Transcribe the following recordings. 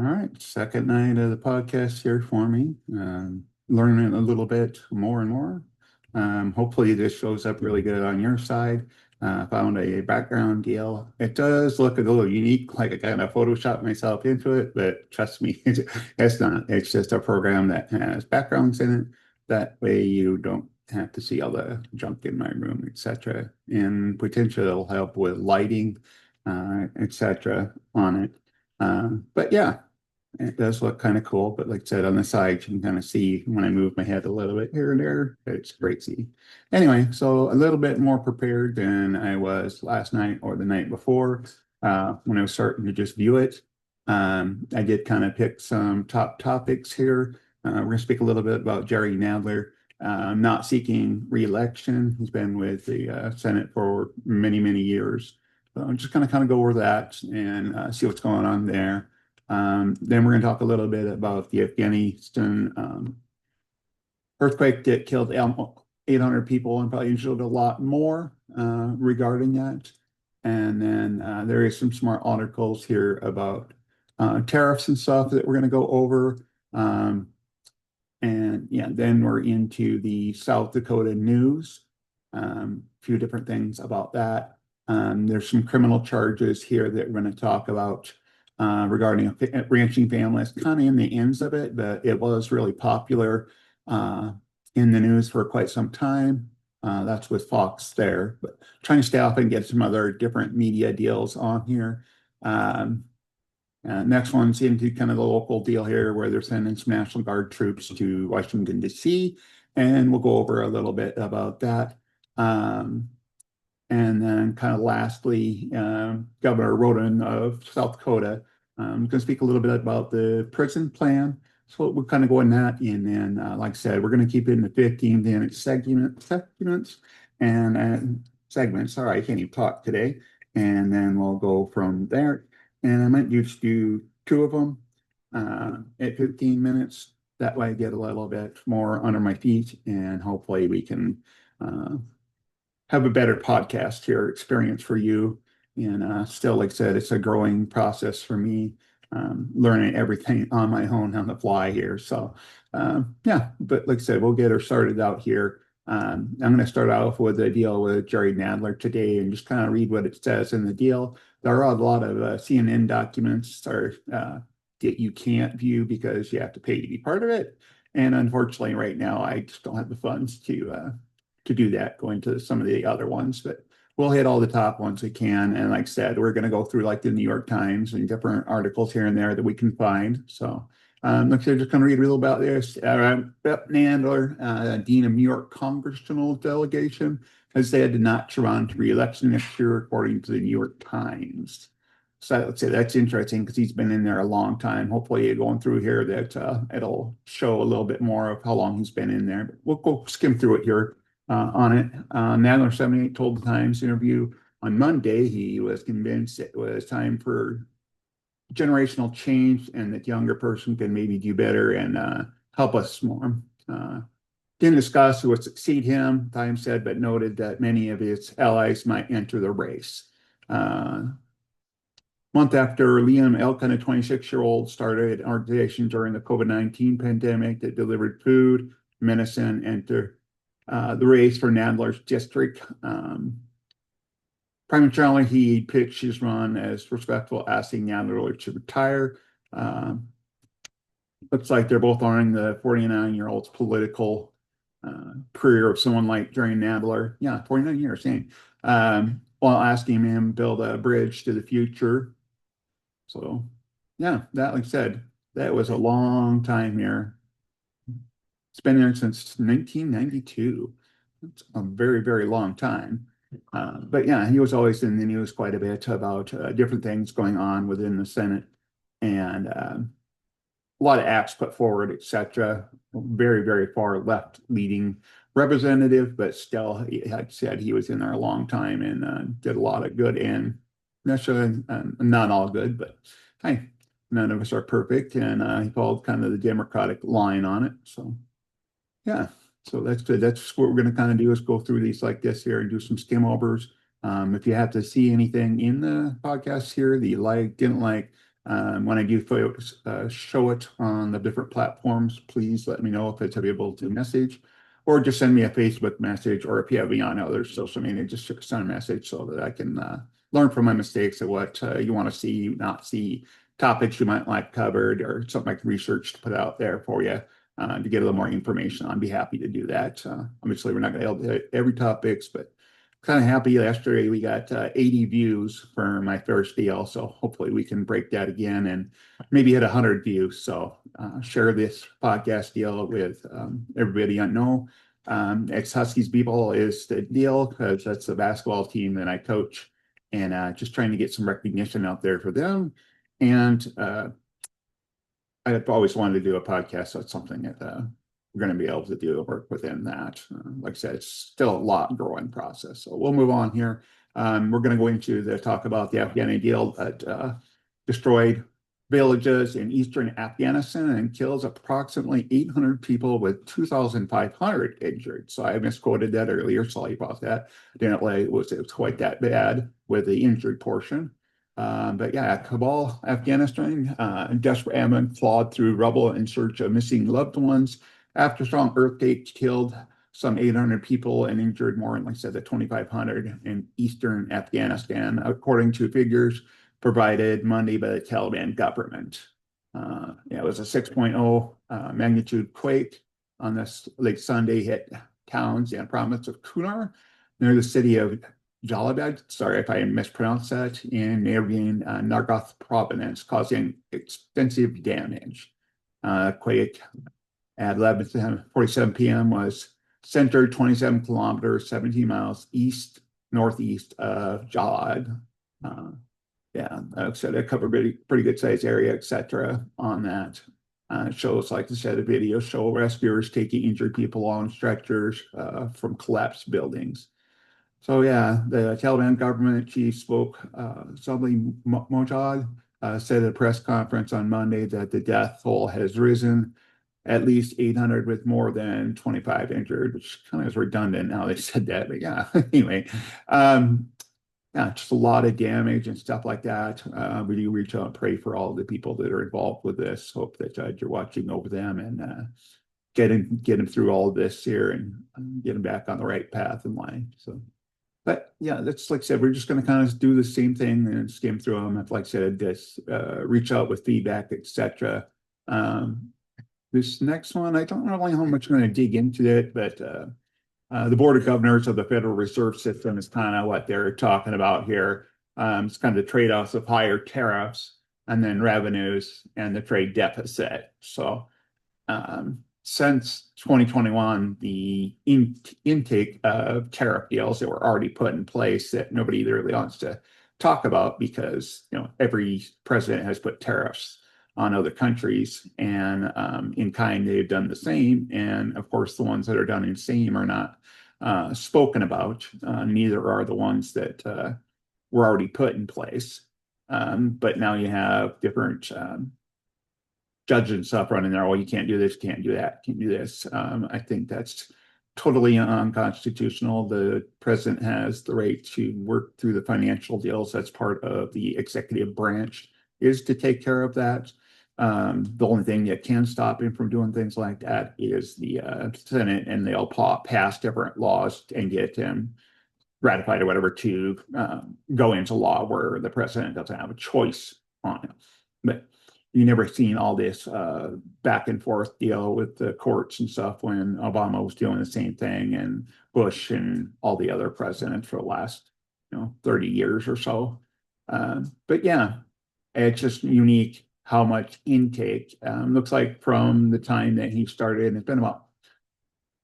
All right, second night of the podcast here for me. Learning a little bit more and more. Hopefully this shows up really good on your side. Found a background deal. It does look a little unique, like I kind of photoshopped myself into it, but trust me, it's not. It's just a program that has backgrounds in it. That way you don't have to see all the junk in my room, etc. And potentially it'll help with lighting, etc. on it. But yeah, it does look kind of cool, but like I said, on the side, you can kind of see when I move my head a little bit here and there. It's great to see. Anyway, so a little bit more prepared than I was last night or the night before when I was starting to just view it. I did kind of pick some top topics here. We're going to speak a little bit about Jerry Nadler not seeking re-election. He's been with the Senate for many, many years. So I'm just going to kind of go over that and see what's going on there. Then we're going to talk a little bit about the Afghanistan earthquake that killed 800 people and probably injured a lot more regarding that. And then there is some smart articles here about tariffs and stuff that we're going to go over. And yeah, then we're into the South Dakota news. A few different things about that. There's some criminal charges here that we're going to talk about regarding a ranching family. It's kind of in the ends of it, but it was really popular in the news for quite some time. That's with Fox there, but trying to stay up and get some other different media deals on here. Next one's into kind of the local deal here where they're sending some National Guard troops to Washington, D.C., and we'll go over a little bit about that. And then kind of lastly, Governor Roden of South Dakota. I'm going to speak a little bit about the prison plan. So we'll kind of go in that. And then, like I said, we're going to keep it in the 15-minute segments and segments. Sorry, I can't even talk today. And then we'll go from there. And I might just do two of them at 15 minutes. That way I get a little bit more under my feet and hopefully we can have a better podcast here experience for you. And still, like I said, it's a growing process for me, learning everything on my own on the fly here. So yeah, but like I said, we'll get her started out here. I'm going to start off with a deal with Jerry Nadler today and just kind of read what it says in the deal. There are a lot of CNN documents that you can't view because you have to pay to be part of it. And unfortunately, right now, I just don't have the funds to do that, going to some of the other ones. But we'll hit all the top ones we can. And like I said, we're going to go through like the New York Times and different articles here and there that we can find. So like I said, just going to read a little about this. Beth Nadler, Dean of New York Congressional Delegation, has said not to run to re-election next year, according to the New York Times. So let's say that's interesting because he's been in there a long time. Hopefully, going through here that it'll show a little bit more of how long he's been in there. But we'll go skim through it here on it. Nadler 78 told the Times interview on Monday he was convinced it was time for generational change and that younger person can maybe do better and help us more. Didn't discuss who would succeed him, Times said, but noted that many of his allies might enter the race. Month after Liam Elkin, a 26-year-old, started an organization during the COVID-19 pandemic that delivered food, medicine, and the race for Nadler's district. Primarily, he pitched his run as respectful, asking Nadler to retire. Looks like they're both honoring the 49-year-old's political career of someone like Jerry Nadler. Yeah, 49 years, same. While asking him to build a bridge to the future. So, yeah, that, like I said, that was a long time here. It's been there since 1992. It's a very, very long time. But yeah, he was always in the news quite a bit about different things going on within the Senate and a lot of acts put forward, etc. Very, very far left leading representative, but still, like I said, he was in there a long time and did a lot of good and necessarily not all good, but hey, none of us are perfect. And he followed kind of the Democratic line on it. So yeah. So that's good. That's what we're going to kind of do is go through these like this here and do some skim overs. If you have to see anything in the podcast here that you like, didn't like, When I do show it on the different platforms, please let me know if it's available to message, or just send me a Facebook message, or if you have me on other social media, just send a message so that I can learn from my mistakes of what you want to see, not see, topics you might like covered, or something I can research to put out there for you to get a little more information. I'd be happy to do that. Obviously, we're not going to be able to hit every topics, but kind of happy yesterday we got 80 views for my first deal, so hopefully we can break that again and maybe hit 100 views. So share this podcast deal with everybody I know. Ex-Huskies people is the deal, because that's the basketball team that I coach, and just trying to get some recognition out there for them. And I've always wanted to do a podcast, so it's something that we're going to be able to do work within that. Like I said, it's still a lot growing process. So we'll move on here. We're going to go into the talk about the Afghani deal that destroyed villages in eastern Afghanistan and kills approximately 800 people with 2,500 injured. So I misquoted that earlier. Sorry about that. Didn't like it was quite that bad with the injured portion. But yeah, Kabul, Afghanistan, desperate airmen clawed through rubble in search of missing loved ones after strong earthquake killed some 800 people and injured more, like I said, the 2,500 in eastern Afghanistan, according to figures provided Monday by the Taliban government. It was a 6.0 magnitude quake on this late Sunday, hit towns and province of Kunar near the city of Jalabad, sorry if I mispronounced that, in neighboring Nargoth province, causing extensive damage. Quake at 11:47 p.m. was centered 27 kilometers, 17 miles east northeast of Jalad. Like I said, it covered pretty good size area, etc. on that. Shows, like I said, a video show rescuers taking injured people on stretchers from collapsed buildings. So yeah, the Taliban government chief spoke, Sabli Mojad, said at a press conference on Monday that the death toll has risen at least 800 with more than 25 injured, which kind of is redundant now they said that, but yeah, anyway. Just a lot of damage and stuff like that. We do reach out and pray for all the people that are involved with this. Hope that you're watching over them and get them through all of this here and get them back on the right path in life. So, but yeah, that's like I said, we're just going to kind of do the same thing and skim through them. Like I said, just reach out with feedback, etc. This next one, I don't know how much I'm going to dig into it, but the Board of Governors of the Federal Reserve System is kind of what they're talking about here. It's kind of the trade-offs of higher tariffs and then revenues and the trade deficit. So since 2021, the intake of tariff deals that were already put in place that nobody really wants to talk about, because every president has put tariffs on other countries, and in kind they've done the same. And of course, the ones that are done in same are not spoken about. Neither are the ones that were already put in place. But now you have different judges and stuff running there. Oh, you can't do this, can't do that, can't do this. I think that's totally unconstitutional. The president has the right to work through the financial deals. That's part of the executive branch, is to take care of that. The only thing that can stop him from doing things like that is the Senate, and they'll pass different laws and get him ratified or whatever to go into law where the president doesn't have a choice on it. But you never seen all this back and forth deal with the courts and stuff when Obama was doing the same thing, and Bush and all the other presidents for the last 30 years or so. But yeah, it's just unique how much intake. Looks like from the time that he started, it's been about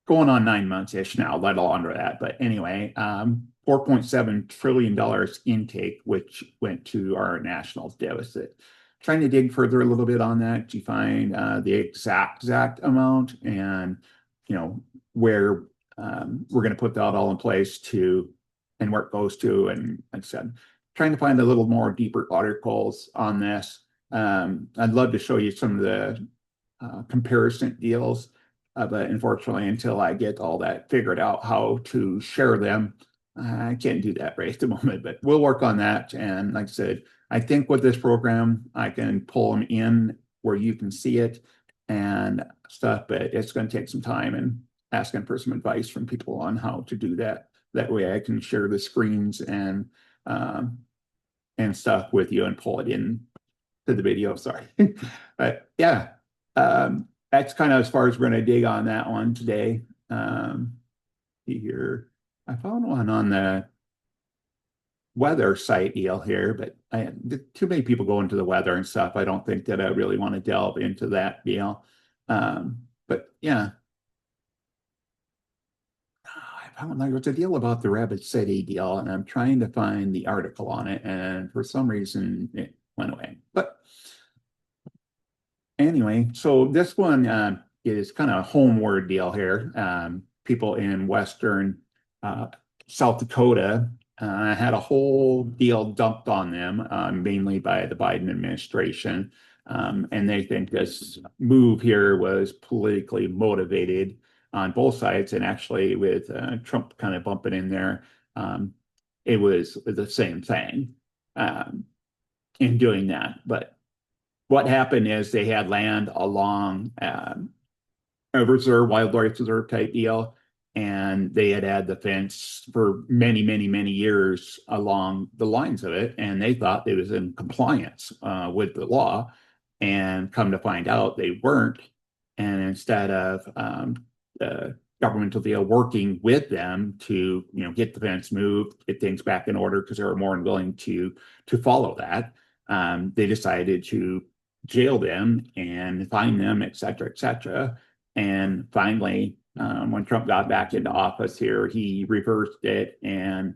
going on 9 months-ish now, let alone under that. But anyway, $4.7 trillion intake, which went to our national deficit. Trying to dig further a little bit on that to find the exact amount, and where we're going to put that all in place to, and where it goes to. And like I said, trying to find a little more deeper articles on this. I'd love to show you some of the comparison deals, but unfortunately, until I get all that figured out how to share them, I can't do that right at the moment. But we'll work on that. And like I said, I think with this program, I can pull them in where you can see it and stuff, but it's going to take some time and asking for some advice from people on how to do that. That way I can share the screens um, and stuff with you and pull it in to the video. Sorry. But yeah, that's kind of as far as we're going to dig on that one today. Here, I found one on the weather site deal here, but too many people go into the weather and stuff. I don't think that I really want to delve into that deal. But yeah, I found there was a deal about the Rapid City deal, and I'm trying to find the article on it, and for some reason it went away. But anyway, so this one is kind of a homeward deal here. People in Western South Dakota had a whole deal dumped on them, mainly by the Biden administration. And they think this move here was politically motivated on both sides. And actually, with Trump kind of bumping in there, it was the same thing in doing that. But what happened is they had land along a reserve, wildlife reserve type deal, and they had the fence for many, many, many years along the lines of it, and they thought it was in compliance with the law, and come to find out they weren't. And instead of the governmental deal working with them to get the fence moved, get things back in order because they were more than willing to follow that, they decided to jail them and fine them, et cetera, et cetera. And finally, when Trump got back into office here, he reversed it and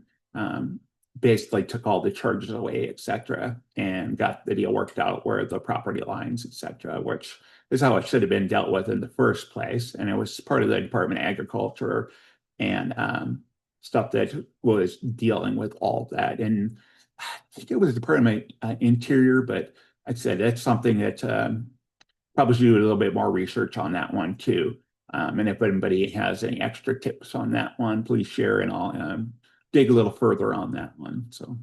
basically took all the charges away, et cetera, and got the deal worked out where the property lines, et cetera, which is how it should have been dealt with in the first place. And it was part of the Department of Agriculture and stuff that was dealing with all of that. And I think it was the Department of Interior, but I said that's something that probably should do a little bit more research on that one too. And if anybody has any extra tips on that one, please share and I'll dig a little further on that one. So,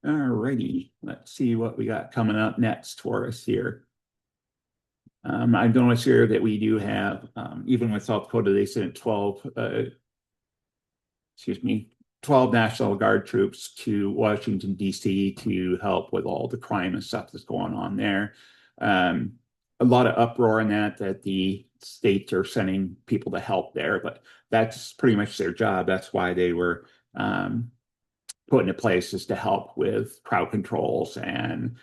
all righty, let's see what we got coming up next for us here. I notice here that we do have, even with South Dakota, they sent 12 National Guard troops to Washington, D.C. to help with all the crime and stuff that's going on there. A lot of uproar in that the states are sending people to help there, but that's pretty much their job. That's why they were put into place, is to help with crowd controls and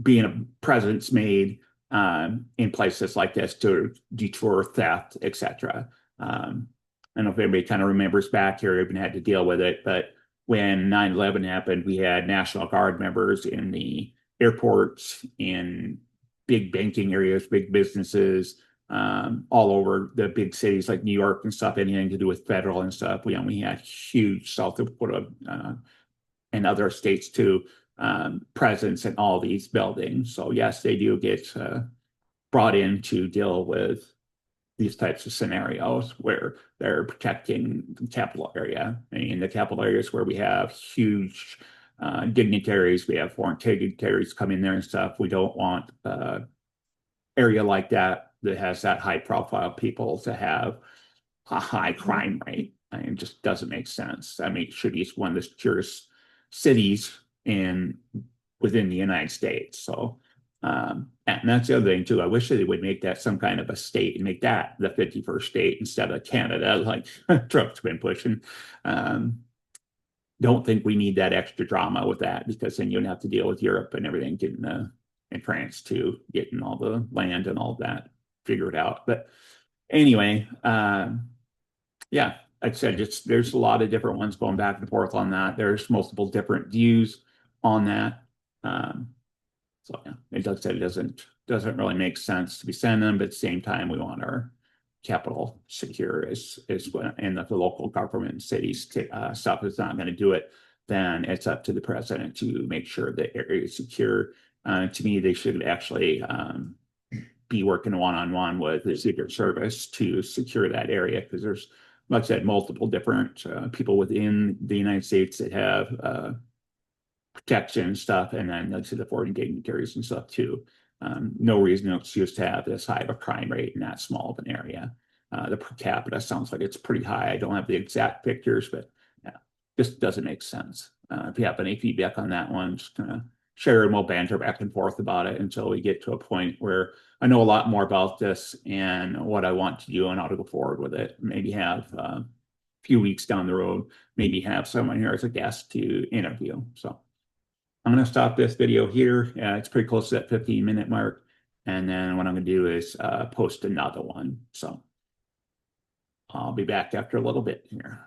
being a presence made in places like this to deter theft, etc. I don't know if anybody kind of remembers back here, even had to deal with it, but when 9/11 happened, we had National Guard members in the airports, in big banking areas, big businesses, all over the big cities like New York and stuff, anything to do with federal and stuff. We had huge South Dakota and other states too, presence in all these buildings. So yes, they do get brought in to deal with these types of scenarios where they're protecting the capital area. I mean, the capital area is where we have huge dignitaries, we have foreign dignitaries come in there and stuff. We don't want area like that has that high profile people to have a high crime rate. I mean, it just doesn't make sense. I mean, it should be one of the securest cities within the United States. So and that's the other thing too. I wish that they would make that some kind of a state and make that the 51st state instead of Canada, like Trump's been pushing. Don't think we need that extra drama with that, because then you'd have to deal with Europe and everything, getting and France too, getting all the land and all that figured out. But anyway, yeah, like I said, there's a lot of different ones going back and forth on that. There's multiple different views on that. So yeah, it doesn't really make sense to be sending them, but at the same time, we want our capital secure and the local government cities stuff is not going to do it, then it's up to the president to make sure the area is secure. To me, they should actually be working one-on-one with the Secret Service to secure that area, because there's like I said, multiple different people within the United States that have protection and stuff, and then like I said, the foreign dignitaries and stuff too. No reason, no excuse to have this high of a crime rate in that small of an area. The per capita sounds like it's pretty high. I don't have the exact pictures, but yeah, just doesn't make sense. If you have any feedback on that one, just gonna share and we'll banter back and forth about it until we get to a point where I know a lot more about this and what I want to do and how to go forward with it. Maybe have a few weeks down the road, maybe have someone here as a guest to interview. So I'm going to stop this video here. It's pretty close to that 15-minute mark. And then what I'm going to do is post another one. So I'll be back after a little bit here.